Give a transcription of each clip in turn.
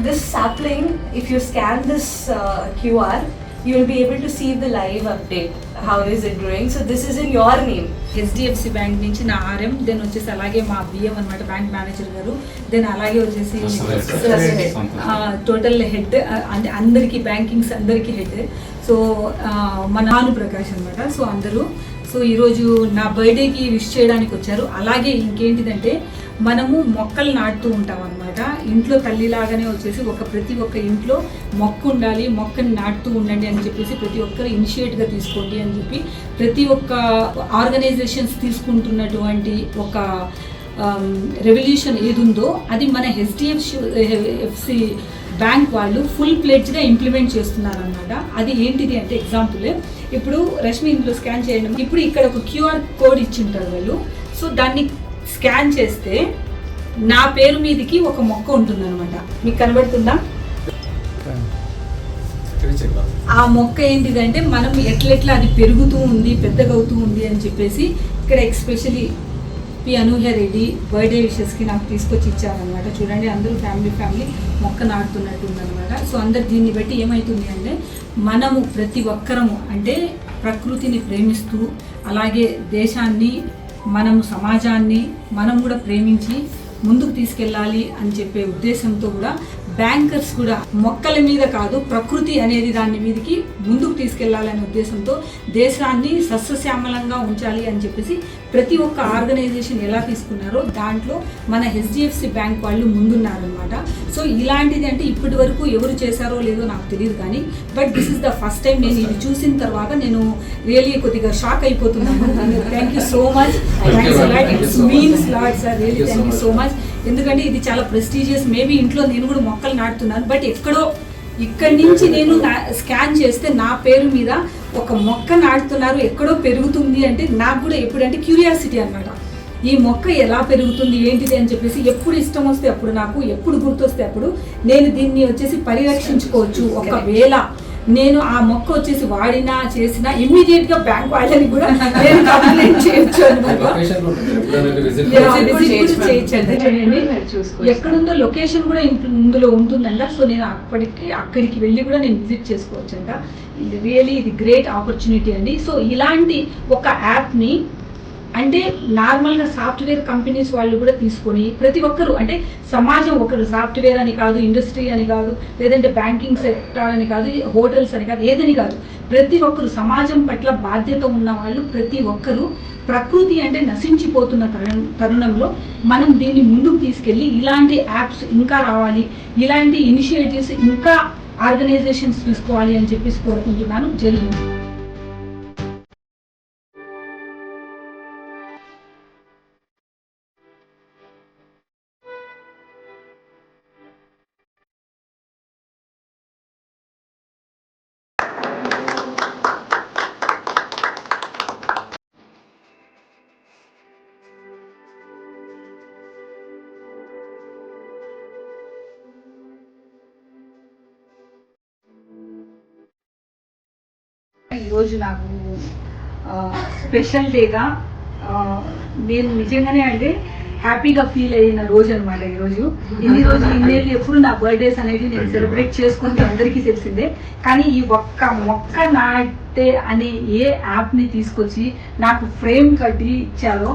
this sapling, if you scan this QR, you will be able to see the live update. How is it growing? So this is in your name. HDFC bank నుంచి నా RM, then వచ్చేసి అలాగే మా BM అనమాట bank manager గారు, then అలాగే వచ్చేసి total head అంటే అందరికీ బ్యాంకింగ్స్ అందరికీ హెడ్. సో మన భానుప్రకాష్ అనమాట. సో అందరూ సో ఈరోజు నా బర్త్డేకి విష్ చేయడానికి వచ్చారు. అలాగే ఇంకేంటిదంటే మనము మొక్కలు నాటుతూ ఉంటాం అనమాట. ఇంట్లో తల్లిలాగానే వచ్చేసి ప్రతి ఒక్క ఇంట్లో మొక్క ఉండాలి, మొక్కని నాటుతూ ఉండండి అని చెప్పేసి ప్రతి ఒక్కరు ఇనిషియేట్గా తీసుకోండి అని చెప్పి ప్రతి ఒక్క ఆర్గనైజేషన్స్ తీసుకుంటున్నటువంటి ఒక రెవల్యూషన్ ఏది ఉందో అది మన HDFC బ్యాంక్ వాళ్ళు ఫుల్ ప్లేడ్జ్గా ఇంప్లిమెంట్ చేస్తున్నారు అనమాట. అది ఏంటిది అంటే ఎగ్జాంపుల్, ఇప్పుడు రష్మి ఇందులో స్కాన్ చేయడం, ఇప్పుడు ఇక్కడ ఒక QR కోడ్ ఇచ్చింటారు వాళ్ళు. సో దాన్ని స్కాన్ చేస్తే నా పేరు మీదకి ఒక మొక్క ఉంటుందన్నమాట. మీకు కనబడుతుందా? ఆ మొక్క ఏంటిదంటే మనం ఎట్లెట్లా అది పెరుగుతూ ఉంది, పెద్దగా అవుతూ ఉంది అని చెప్పేసి ఇక్కడ ఎక్స్పెషలీ పి అనూహ్య రెడ్డి బర్త్డే విషెస్కి నాకు తీసుకొచ్చి ఇచ్చారనమాట. చూడండి అందరూ ఫ్యామిలీ మొక్క నాటుతున్నట్టు ఉందన్నమాట. సో అందరు దీన్ని బట్టి ఏమవుతుంది అంటే మనము ప్రతి ఒక్కరము అంటే ప్రకృతిని ప్రేమిస్తూ అలాగే దేశాన్ని మనము సమాజాన్ని మనం కూడా ప్రేమించి ముందుకు తీసుకెళ్ళాలి అని చెప్పే ఉద్దేశంతో కూడా బ్యాంకర్స్ కూడా మొక్కల మీద కాదు ప్రకృతి అనేది దాని మీదకి ముందుకు తీసుకెళ్లాలనే ఉద్దేశంతో దేశాన్ని సస్యశ్యామలంగా ఉంచాలి అని చెప్పేసి ప్రతి ఒక్క ఆర్గనైజేషన్ ఎలా తీసుకున్నారో దాంట్లో మన HDFC బ్యాంక్ వాళ్ళు ముందున్నారనమాట. సో ఇలాంటిది అంటే ఇప్పటి వరకు ఎవరు చేశారో లేదో నాకు తెలియదు కానీ but this is the first time నేను ఇది చూసిన తర్వాత నేను రియలీ కొద్దిగా షాక్ అయిపోతున్నాను. Thank you so much, it's means lot sir, really thank you so much. ఎందుకంటే ఇది చాలా ప్రెస్టీజియస్. మేబీ ఇంట్లో నేను కూడా మొక్కలు నాటుతున్నాను బట్ ఇక్కడి నుంచి నేను స్కాన్ చేస్తే నా పేరు మీద ఒక మొక్క నాటుతున్నారు, ఎక్కడో పెరుగుతుంది అంటే నాకు కూడా ఎప్పుడంటే క్యూరియాసిటీ అనమాట. ఈ మొక్క ఎలా పెరుగుతుంది ఏంటిది అని చెప్పేసి ఎప్పుడు ఇష్టం వస్తే అప్పుడు నాకు ఎప్పుడు గుర్తొస్తే అప్పుడు నేను దీన్ని వచ్చేసి పరిరక్షించుకోవచ్చు. ఒకవేళ నేను ఆ మొక్క వచ్చేసి వాడినా చేసినా ఇమ్మీడియట్ గా బ్యాంక్ వాళ్ళని కూడా నేను కంప్లైంట్ చేయొచ్చు అనమాట. ఎక్కడుందో లొకేషన్ కూడా ఇందులో ఉంటుందంట. సో నేను అక్కడికి వెళ్ళి కూడా నేను విజిట్ చేసుకోవచ్చు అంట. రియలీ ఇది గ్రేట్ ఆపర్చునిటీ అండి. సో ఇలాంటి ఒక యాప్ని అంటే నార్మల్గా సాఫ్ట్వేర్ కంపెనీస్ వాళ్ళు కూడా తీసుకొని ప్రతి ఒక్కరు అంటే సమాజం ఒకరు సాఫ్ట్వేర్ అని కాదు, ఇండస్ట్రీ అని కాదు, లేదంటే బ్యాంకింగ్ సెక్టర్ అని కాదు, హోటల్స్ అని కాదు, ఏదని కాదు, ప్రతి ఒక్కరు సమాజం పట్ల బాధ్యత ఉన్న వాళ్ళు ప్రతి ఒక్కరు ప్రకృతి అంటే నశించిపోతున్న తరుణంలో మనం దీన్ని ముందుకు తీసుకెళ్ళి ఇలాంటి యాప్స్ ఇంకా రావాలి, ఇలాంటి ఇనిషియేటివ్స్ ఇంకా ఆర్గనైజేషన్స్ తీసుకోవాలి అని చెప్పేసి కోరుకుంటున్నాను. జరిగింది. ఈరోజు నాకు స్పెషల్ డేగా నేను నిజంగానే అంటే హ్యాపీగా ఫీల్ అయిన రోజు అనమాట ఈరోజు. ఇన్నేళ్ళు ఎప్పుడు నా బర్త్డేస్ అనేది నేను సెలబ్రేట్ చేసుకుంటే అందరికీ తెలిసిందే. కానీ ఈ ఒక్క మొక్క నాటే అనే ఏ యాప్ని తీసుకొచ్చి నాకు ఫ్రేమ్ కట్టి ఇచ్చారో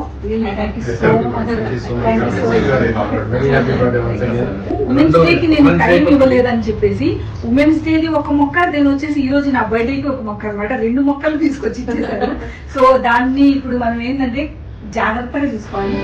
ఉమెన్స్ డేకి నేను టైం ఇవ్వలేదని చెప్పేసి ఉమెన్స్ డేది ఒక మొక్క, నేను వచ్చేసి ఈ రోజు నా బర్త్డేకి ఒక మొక్క అనమాట, 2 మొక్కలు తీసుకొచ్చి ఇచ్చేసారు. సో దాన్ని ఇప్పుడు మనం ఏంటంటే జాగ్రత్తగా చూసుకోవాలి.